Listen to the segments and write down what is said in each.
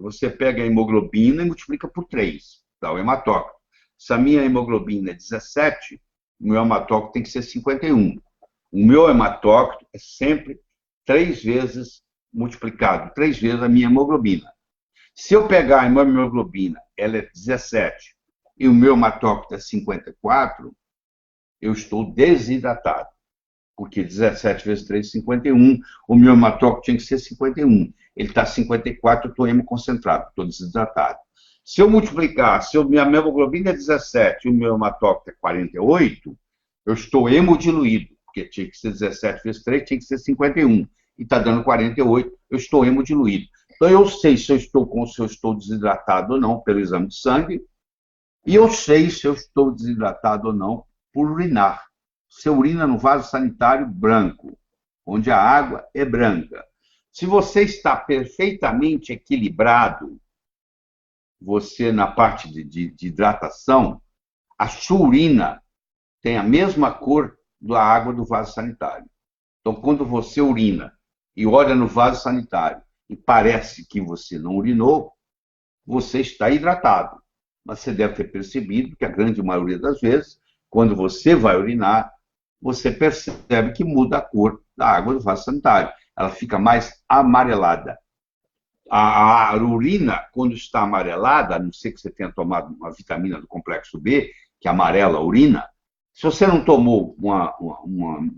Você pega a hemoglobina e multiplica por 3, dá o hematócrito. Se a minha hemoglobina é 17, o meu hematócrito tem que ser 51. O meu hematócrito é sempre 3 vezes multiplicado, 3 vezes a minha hemoglobina. Se eu pegar a minha hemoglobina, ela é 17, e o meu hematócrito é 54, eu estou desidratado. Porque 17 vezes 3 é 51, o meu hematócrito tinha que ser 51. Ele está 54, eu estou hemoconcentrado, estou desidratado. Se eu multiplicar, se a minha hemoglobina é 17 e o meu hematócrito é 48, eu estou hemodiluído, porque tinha que ser 17 vezes 3, tinha que ser 51. E está dando 48, eu estou hemodiluído. Então, eu sei se eu estou desidratado ou não pelo exame de sangue, e eu sei se eu estou desidratado ou não por urinar. Você urina no vaso sanitário branco, onde a água é branca. Se você está perfeitamente equilibrado, você na parte de hidratação, a sua urina tem a mesma cor da água do vaso sanitário. Então, quando você urina e olha no vaso sanitário e parece que você não urinou, você está hidratado. Mas você deve ter percebido que a grande maioria das vezes, quando você vai urinar, você percebe que muda a cor da água do vaso sanitário. Ela fica mais amarelada. A urina, quando está amarelada, a não ser que você tenha tomado uma vitamina do complexo B, que amarela a urina, se você não tomou uma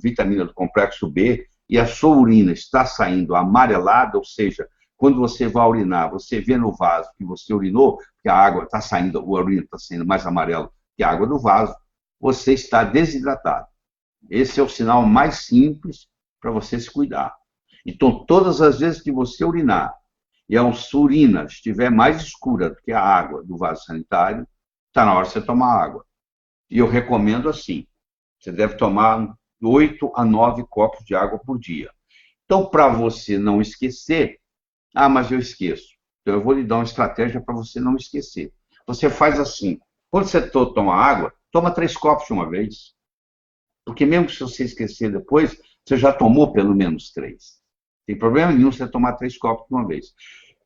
vitamina do complexo B e a sua urina está saindo amarelada, ou seja, quando você vai urinar, você vê no vaso que você urinou, que a água está saindo, a urina está saindo mais amarela que a água do vaso, você está desidratado. Esse é o sinal mais simples para você se cuidar. Então, todas as vezes que você urinar e a sua urina estiver mais escura do que a água do vaso sanitário, está na hora de você tomar água. E eu recomendo assim, você deve tomar 8 a 9 copos de água por dia. Então, para você não esquecer, mas eu esqueço. Então, eu vou lhe dar uma estratégia para você não esquecer. Você faz assim, quando você toma água, toma 3 copos de uma vez. Porque mesmo se você esquecer depois, você já tomou pelo menos 3. Não tem problema nenhum você tomar 3 copos de uma vez.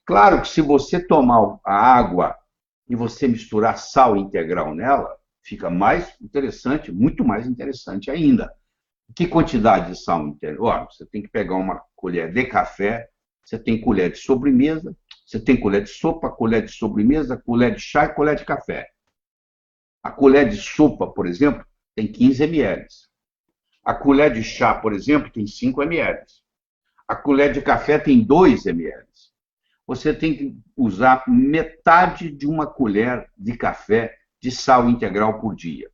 Claro que se você tomar a água e você misturar sal integral nela, fica mais interessante, muito mais interessante ainda. Que quantidade de sal integral? Você tem que pegar uma colher de café, você tem colher de sobremesa, você tem colher de sopa, colher de sobremesa, colher de chá e colher de café. A colher de sopa, por exemplo, tem 15 ml. A colher de chá, por exemplo, tem 5 ml. A colher de café tem 2 ml. Você tem que usar metade de uma colher de café de sal integral por dia.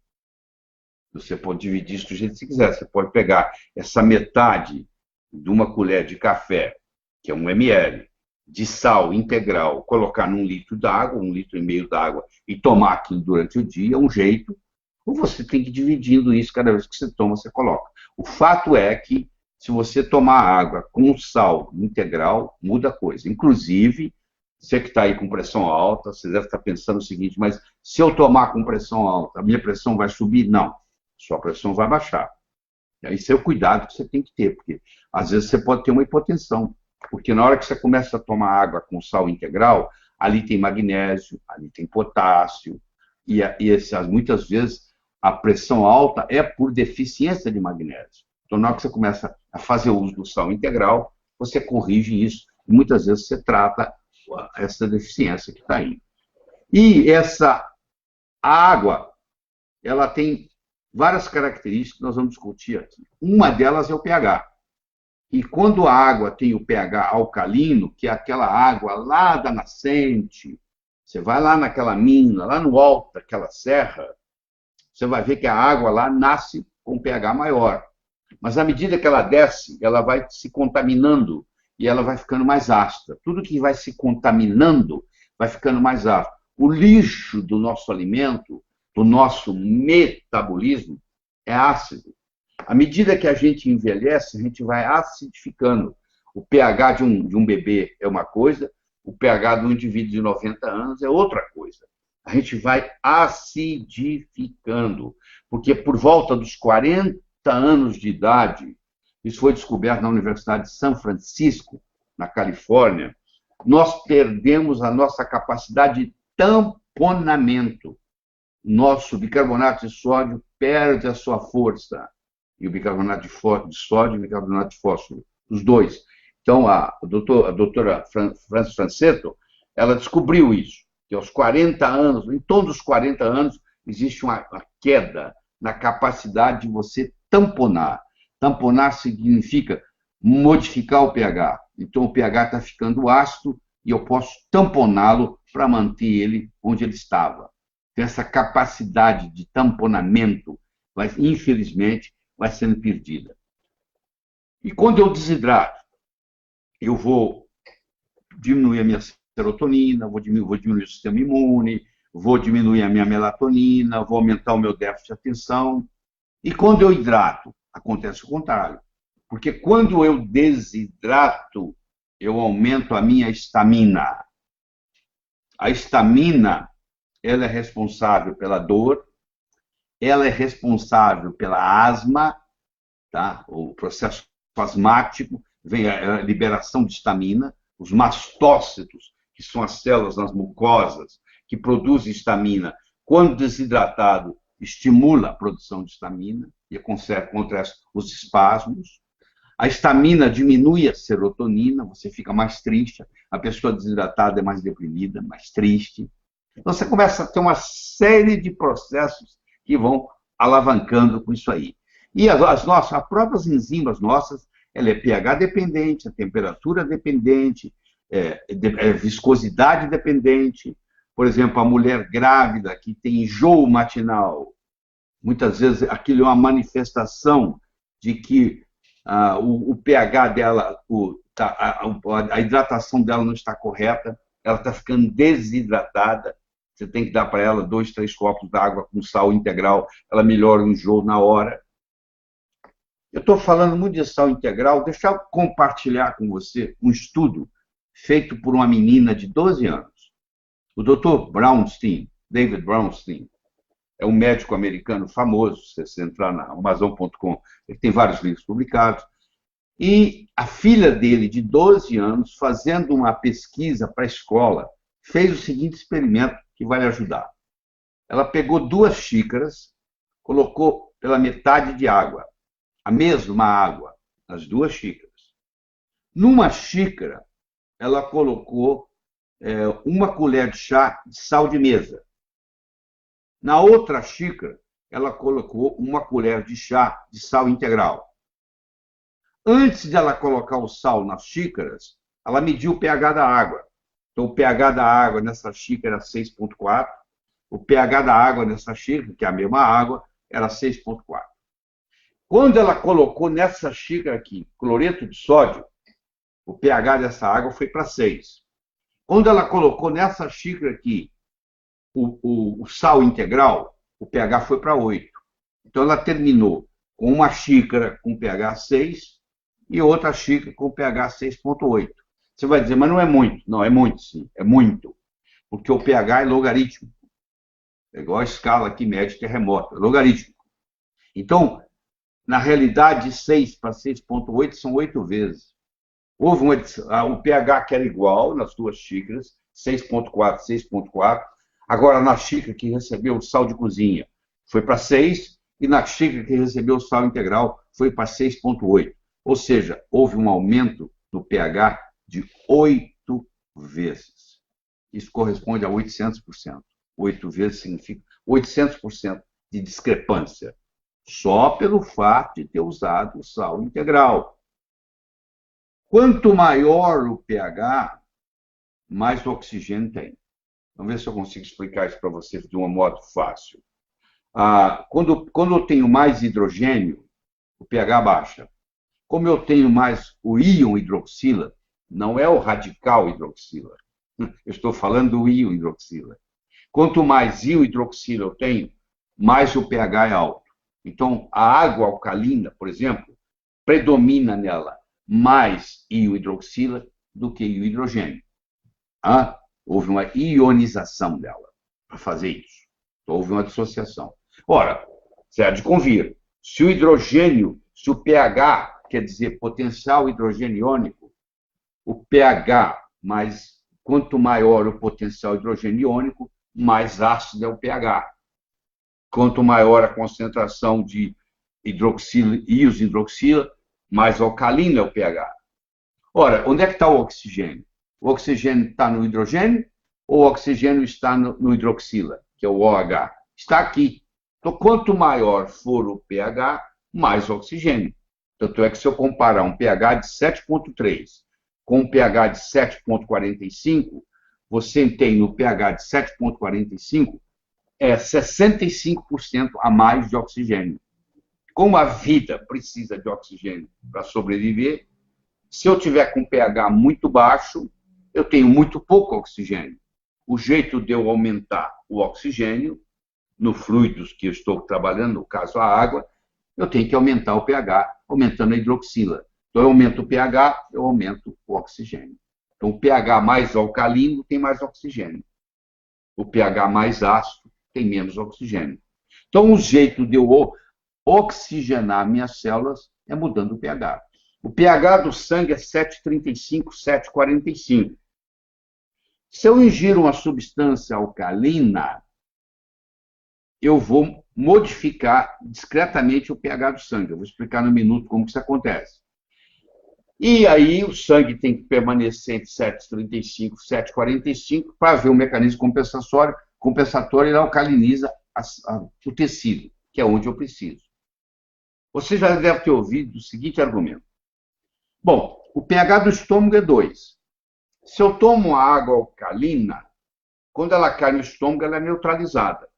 Você pode dividir isso do jeito que você quiser. Você pode pegar essa metade de uma colher de café, que é 1 ml, de sal integral, colocar num litro d'água, 1,5 litro d'água, e tomar aquilo durante o dia, é um jeito. Ou você tem que ir dividindo isso, cada vez que você toma, você coloca. O fato é que, se você tomar água com sal integral, muda a coisa. Inclusive, você que está aí com pressão alta, você deve estar pensando o seguinte, mas se eu tomar com pressão alta, a minha pressão vai subir? Não, sua pressão vai baixar. Esse é o cuidado que você tem que ter, porque às vezes você pode ter uma hipotensão, porque na hora que você começa a tomar água com sal integral, ali tem magnésio, ali tem potássio, e muitas vezes a pressão alta é por deficiência de magnésio. Então, na hora que você começa a fazer uso do sal integral, você corrige isso, e muitas vezes você trata essa deficiência que está aí. E essa água, ela tem várias características que nós vamos discutir aqui. Uma delas é o pH. E quando a água tem o pH alcalino, que é aquela água lá da nascente, você vai lá naquela mina, lá no alto daquela serra, você vai ver que a água lá nasce com pH maior. Mas à medida que ela desce, ela vai se contaminando e ela vai ficando mais ácida. Tudo que vai se contaminando vai ficando mais ácido. O lixo do nosso alimento, do nosso metabolismo, é ácido. À medida que a gente envelhece, a gente vai acidificando. O pH de um bebê é uma coisa, o pH de um indivíduo de 90 anos é outra coisa. A gente vai acidificando, porque por volta dos 40 anos de idade, isso foi descoberto na Universidade de São Francisco, na Califórnia, nós perdemos a nossa capacidade de tamponamento. Nosso bicarbonato de sódio perde a sua força. E o bicarbonato de sódio e o bicarbonato de fósforo, os dois. Então, a doutora Frances Franceto, ela descobriu isso, que aos 40 anos, em todos os 40 anos, existe uma queda na capacidade de você tamponar. Tamponar significa modificar o pH. Então, o pH está ficando ácido e eu posso tamponá-lo para manter ele onde ele estava. Então, essa capacidade de tamponamento, infelizmente, vai sendo perdida. E quando eu desidrato, eu vou diminuir a minha serotonina, vou diminuir o sistema imune, vou diminuir a minha melatonina, vou aumentar o meu déficit de atenção. E quando eu hidrato, acontece o contrário. Porque quando eu desidrato, eu aumento a minha estamina. A estamina, ela é responsável pela dor, ela é responsável pela asma, tá? O processo asmático, vem a liberação de estamina, os mastócitos, que são as células nas mucosas, que produzem estamina, quando desidratado, estimula a produção de estamina, e acontece os espasmos. A estamina diminui a serotonina, você fica mais triste, a pessoa desidratada é mais deprimida, mais triste. Então, você começa a ter uma série de processos que vão alavancando com isso aí. E as próprias enzimas nossas, ela é pH dependente, a temperatura dependente, viscosidade dependente. Por exemplo, a mulher grávida que tem enjoo matinal, muitas vezes aquilo é uma manifestação de que o pH dela, a hidratação dela não está correta, ela está ficando desidratada. Você tem que dar para ela 2, 3 copos d'água com sal integral, ela melhora o enjoo na hora. Eu estou falando muito de sal integral, deixa eu compartilhar com você um estudo feito por uma menina de 12 anos. O Dr. Brownstein, David Brownstein, é um médico americano famoso, se você entrar na Amazon.com, ele tem vários livros publicados. E a filha dele, de 12 anos, fazendo uma pesquisa para a escola, fez o seguinte experimento que vai lhe ajudar. Ela pegou 2 xícaras, colocou pela metade de água, a mesma água, as 2 xícaras. Numa xícara, ela colocou 1 colher de chá de sal de mesa. Na outra xícara, ela colocou 1 colher de chá de sal integral. Antes de ela colocar o sal nas xícaras, ela mediu o pH da água. Então, o pH da água nessa xícara era 6,4. O pH da água nessa xícara, que é a mesma água, era 6,4. Quando ela colocou nessa xícara aqui cloreto de sódio, o pH dessa água foi para 6. Quando ela colocou nessa xícara aqui o sal integral, o pH foi para 8. Então, ela terminou com uma xícara com pH 6 e outra xícara com pH 6,8. Você vai dizer, mas não é muito. Não, é muito, sim. É muito. Porque o pH é logarítmico. É igual a escala que mede terremoto. É logarítmico. Então, na realidade, 6 para 6,8 são 8 vezes. Houve o pH que era igual nas 2 xícaras, 6,4, 6,4. Agora, na xícara que recebeu o sal de cozinha, foi para 6, e na xícara que recebeu o sal integral, foi para 6,8. Ou seja, houve um aumento no pH de 8 vezes. Isso corresponde a 800%. 8 vezes significa 800% de discrepância, só pelo fato de ter usado o sal integral. Quanto maior o pH, mais oxigênio tem. Vamos ver se eu consigo explicar isso para vocês de um modo fácil. Quando eu tenho mais hidrogênio, o pH baixa. Como eu tenho mais o íon hidroxila, não é o radical hidroxila. Eu estou falando do íon hidroxila. Quanto mais íon hidroxila eu tenho, mais o pH é alto. Então, a água alcalina, por exemplo, predomina nela mais íon hidroxila do que íon hidrogênio. Houve uma ionização dela para fazer isso. Então, houve uma dissociação. Ora, você há de convir, se o hidrogênio, se o pH, quer dizer, potencial hidrogênio iônico, o pH mais Quanto maior o potencial hidrogênio-iônico, mais ácido é o pH. Quanto maior a concentração de íons de hidroxila, mais alcalino é o pH. Ora, onde é que está o oxigênio? O oxigênio está no hidrogênio ou o oxigênio está no hidroxila, que é o OH? Está aqui. Então, quanto maior for o pH, mais oxigênio. Tanto é que se eu comparar um pH de 7,3 com um pH de 7,45, você tem no pH de 7,45 65% a mais de oxigênio. Como a vida precisa de oxigênio para sobreviver, se eu tiver com pH muito baixo, eu tenho muito pouco oxigênio. O jeito de eu aumentar o oxigênio, no fluidos que eu estou trabalhando, no caso a água, eu tenho que aumentar o pH, aumentando a hidroxila. Então, eu aumento o pH, eu aumento o oxigênio. Então, o pH mais alcalino tem mais oxigênio. O pH mais ácido tem menos oxigênio. Então, o jeito de eu oxigenar minhas células é mudando o pH. O pH do sangue é 7,35, 7,45. Se eu ingiro uma substância alcalina, eu vou modificar discretamente o pH do sangue. Eu vou explicar no minuto como isso acontece. E aí o sangue tem que permanecer entre 7,35 e 7,45 para ver o mecanismo compensatório, ele alcaliniza o tecido, que é onde eu preciso. Você já deve ter ouvido o seguinte argumento. Bom, o pH do estômago é 2. Se eu tomo água alcalina, quando ela cai no estômago, ela é neutralizada.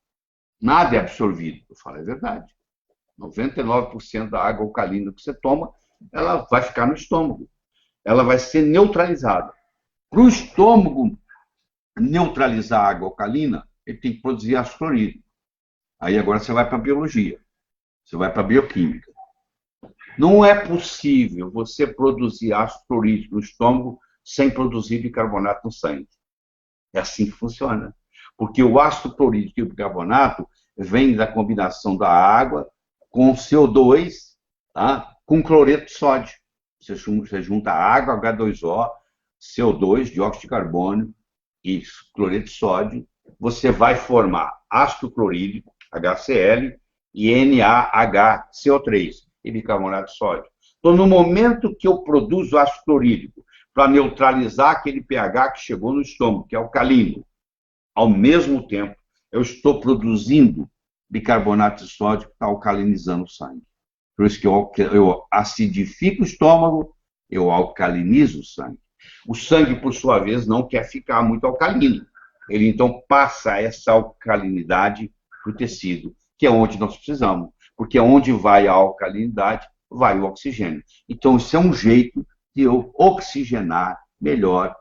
Nada é absorvido. Eu falo, é verdade. 99% da água alcalina que você toma, ela vai ficar no estômago. Ela vai ser neutralizada. Para o estômago neutralizar a água alcalina, ele tem que produzir ácido clorídrico. Aí agora você vai para a biologia. Você vai para a bioquímica. Não é possível você produzir ácido clorídrico no estômago sem produzir bicarbonato no sangue. É assim que funciona. Porque o ácido clorídrico e o bicarbonato vem da combinação da água com CO2, tá? Com cloreto de sódio. Você junta água, H2O, CO2, dióxido de carbono e cloreto de sódio, você vai formar ácido clorídrico, HCl, e NaHCO3, e bicarbonato de sódio. Então, no momento que eu produzo ácido clorídrico para neutralizar aquele pH que chegou no estômago, que é alcalino, ao mesmo tempo, eu estou produzindo bicarbonato de sódio que está alcalinizando o sangue. Por isso que eu acidifico o estômago, eu alcalinizo o sangue. O sangue, por sua vez, não quer ficar muito alcalino. Ele, então, passa essa alcalinidade para o tecido, que é onde nós precisamos. Porque onde vai a alcalinidade, vai o oxigênio. Então, isso é um jeito de eu oxigenar melhor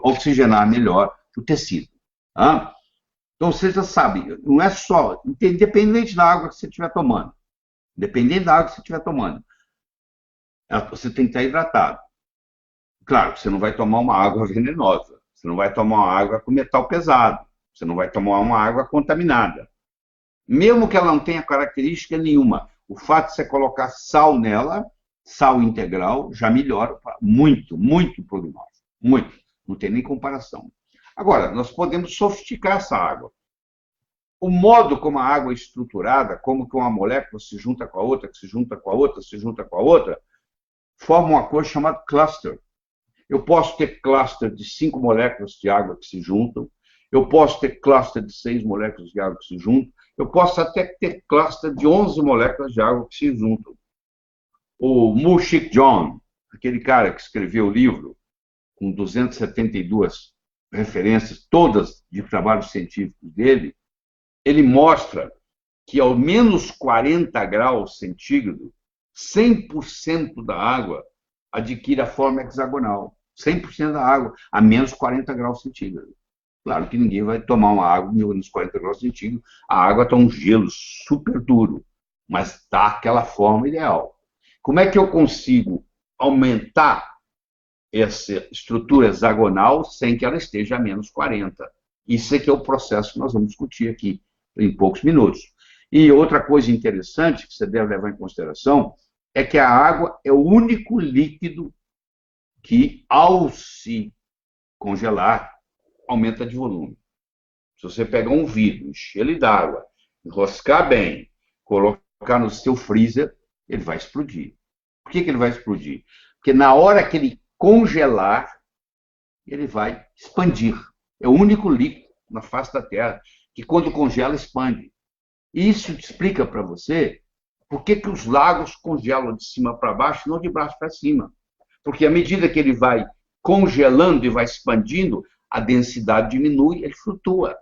oxigenar melhor o tecido. Tá? Então, você já sabe, não é só, independente da água que você estiver tomando, você tem que estar hidratado. Claro, você não vai tomar uma água venenosa, você não vai tomar uma água com metal pesado, você não vai tomar uma água contaminada. Mesmo que ela não tenha característica nenhuma, o fato de você colocar sal nela, sal integral, já melhora muito, muito o prognóstico. Muito. Não tem nem comparação. Agora, nós podemos sofisticar essa água. O modo como a água é estruturada, como que uma molécula se junta com a outra, que se junta com a outra, se junta com a outra, forma uma coisa chamada cluster. Eu posso ter cluster de 5 moléculas de água que se juntam, eu posso ter cluster de 6 moléculas de água que se juntam, eu posso até ter cluster de 11 moléculas de água que se juntam. O Mushik John, aquele cara que escreveu o livro, com 272 referências, todas de trabalhos científicos dele, ele mostra que ao menos 40 graus centígrados, 100% da água adquire a forma hexagonal. 100% da água a menos 40 graus centígrados. Claro que ninguém vai tomar uma água a menos 40 graus centígrados. A água está um gelo super duro, mas está aquela forma ideal. Como é que eu consigo aumentar essa estrutura hexagonal sem que ela esteja a menos 40? Isso é que é o processo que nós vamos discutir aqui em poucos minutos. E outra coisa interessante que você deve levar em consideração é que a água é o único líquido que, ao se congelar, aumenta de volume. Se você pegar um vidro, encher ele d'água, enroscar bem, colocar no seu freezer, ele vai explodir. Por que ele vai explodir? Porque na hora que ele congelar, ele vai expandir. É o único líquido na face da Terra que, quando congela, expande. E isso explica para você por que os lagos congelam de cima para baixo, não de baixo para cima. Porque à medida que ele vai congelando e vai expandindo, a densidade diminui, ele flutua.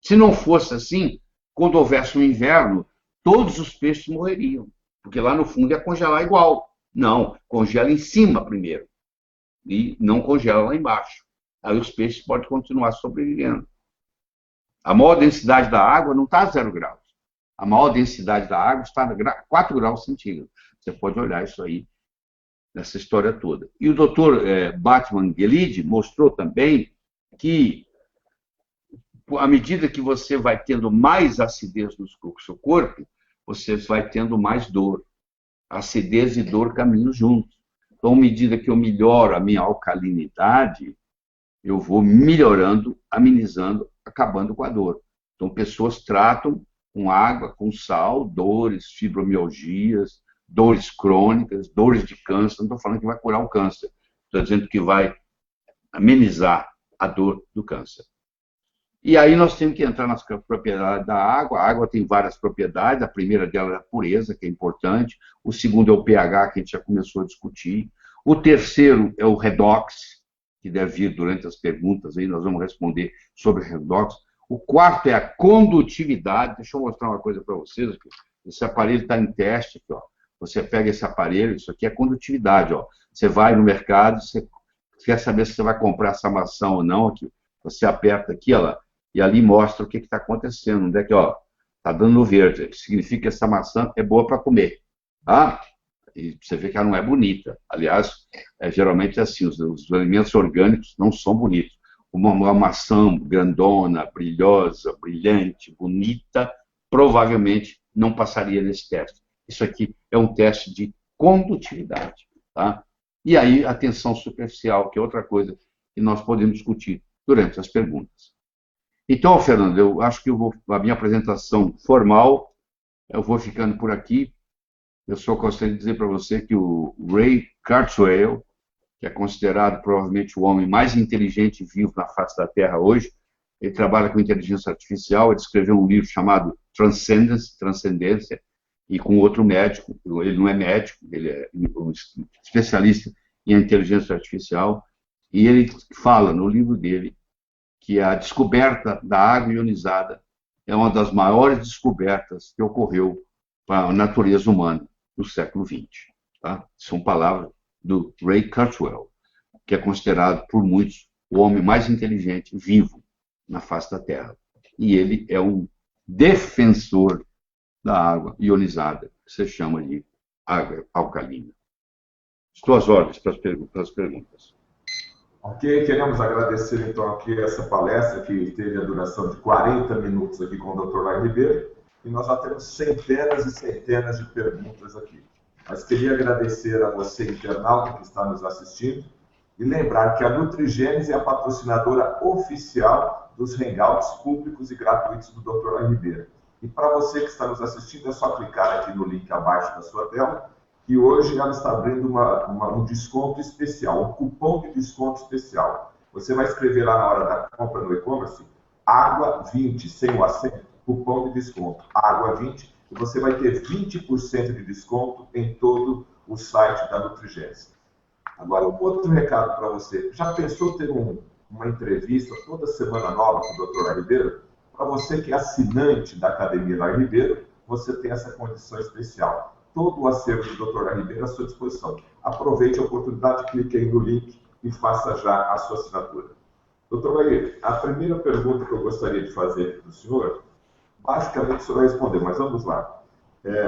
Se não fosse assim, quando houvesse um inverno, todos os peixes morreriam, porque lá no fundo ia congelar igual. Não, congela em cima primeiro e não congela lá embaixo. Aí os peixes podem continuar sobrevivendo. A maior densidade da água não está a 0 graus. A maior densidade da água está a 4 graus centígrados. Você pode olhar isso aí nessa história toda. E o doutor Batman-Gelid mostrou também que, à medida que você vai tendo mais acidez no seu corpo, você vai tendo mais dor. Acidez e dor caminham juntos. Então, à medida que eu melhoro a minha alcalinidade, eu vou melhorando, amenizando, acabando com a dor. Então, pessoas tratam com água, com sal, dores, fibromialgias, dores crônicas, dores de câncer. Não estou falando que vai curar o câncer. Estou dizendo que vai amenizar a dor do câncer. E aí nós temos que entrar nas propriedades da água. A água tem várias propriedades. A primeira delas é a pureza, que é importante. O segundo é o pH, que a gente já começou a discutir. O terceiro é o redox, que deve vir durante as perguntas. Aí nós vamos responder sobre o redox. O quarto é a condutividade. Deixa eu mostrar uma coisa para vocês. Aqui. Esse aparelho está em teste. Aqui, ó. Você pega esse aparelho, isso aqui é condutividade. Ó. Você vai no mercado, você quer saber se você vai comprar essa maçã ou não. Aqui. Você aperta aqui, ó, e ali mostra o que está acontecendo. Onde é que está dando no verde. Significa que essa maçã é boa para comer. Tá? E você vê que ela não é bonita. Aliás, geralmente é assim, os alimentos orgânicos não são bonitos. Uma maçã grandona, brilhosa, brilhante, bonita, provavelmente não passaria nesse teste. Isso aqui é um teste de condutividade. Tá? E aí, a tensão superficial, que é outra coisa que nós podemos discutir durante as perguntas. Então, Fernando, eu acho que a minha apresentação formal, eu vou ficando por aqui. Eu só gostaria de dizer para você que o Ray Kurzweil, que é considerado provavelmente o homem mais inteligente vivo na face da Terra hoje, ele trabalha com inteligência artificial, ele escreveu um livro chamado Transcendência, e com outro médico, ele não é médico, ele é um especialista em inteligência artificial, e ele fala no livro dele que a descoberta da água ionizada é uma das maiores descobertas que ocorreu para a natureza humana no século XX. Tá? São palavras do Ray Kurzweil, que é considerado por muitos o homem mais inteligente vivo na face da Terra. E ele é um defensor da água ionizada, que se chama de água alcalina. Estou às ordens para as perguntas. Ok, queremos agradecer então aqui essa palestra que teve a duração de 40 minutos aqui com o Dr. Lai Ribeiro, e nós já temos centenas e centenas de perguntas aqui. Mas queria agradecer a você, internauta, que está nos assistindo, e lembrar que a Nutrigênese é a patrocinadora oficial dos hangouts públicos e gratuitos do Dr. Lai Ribeiro. E para você que está nos assistindo, é só clicar aqui no link abaixo da sua tela, que hoje ela está abrindo um desconto especial, um cupom de desconto especial. Você vai escrever lá na hora da compra no e-commerce, água 20, sem o acento, cupom de desconto, água 20, e você vai ter 20% de desconto em todo o site da Nutrigênese. Agora, um outro recado para você. Já pensou ter uma entrevista toda semana nova com o Dr. Lai Ribeiro? Para você que é assinante da Academia Lai Ribeiro, você tem essa condição especial. Todo o acervo do Dr. Lai Ribeiro à sua disposição. Aproveite a oportunidade, clique aí no link e faça já a sua assinatura. Dr. Lai, a primeira pergunta que eu gostaria de fazer aqui para o senhor, basicamente o senhor vai responder, mas vamos lá.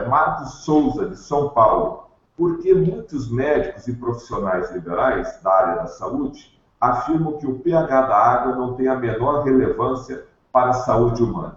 Marcos Souza, de São Paulo. Por que muitos médicos e profissionais liberais da área da saúde afirmam que o pH da água não tem a menor relevância para a saúde humana?